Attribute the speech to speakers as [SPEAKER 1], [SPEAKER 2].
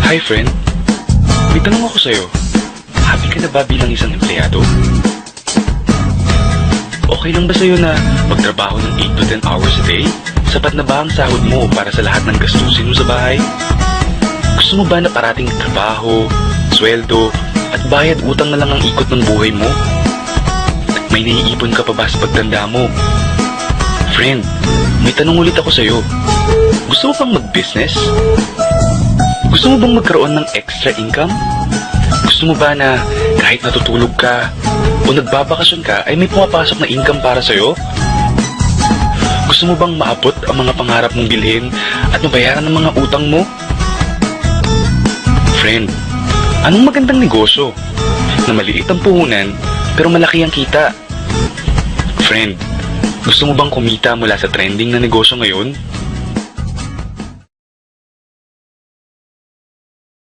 [SPEAKER 1] Hi friend, may tanong ako sa'yo. Happy ka na ba bilang isang empleyado? Okay lang ba sa'yo na magtrabaho ng 8 to 10 hours a day? Sapat na ba ang sahod mo para sa lahat ng gastusin mo sa bahay? Gusto mo ba na parating trabaho, sweldo, at bayad utang na lang ang ikot ng buhay mo? At may naiipon ka pa ba sa pagtanda mo? Friend, may tanong ulit ako sa'yo. Gusto mo bang mag-business? Gusto mo bang magkaroon ng extra income? Gusto mo ba na kahit natutulog ka o nagbabakasyon ka ay may pumapasok na income para sa'yo? Gusto mo bang maabot ang mga pangarap mong bilhin at mabayaran ng mga utang mo? Friend, anong magandang negosyo na maliit ang puhunan pero malaki ang kita? Friend, gusto mo bang kumita mula sa trending na negosyo ngayon?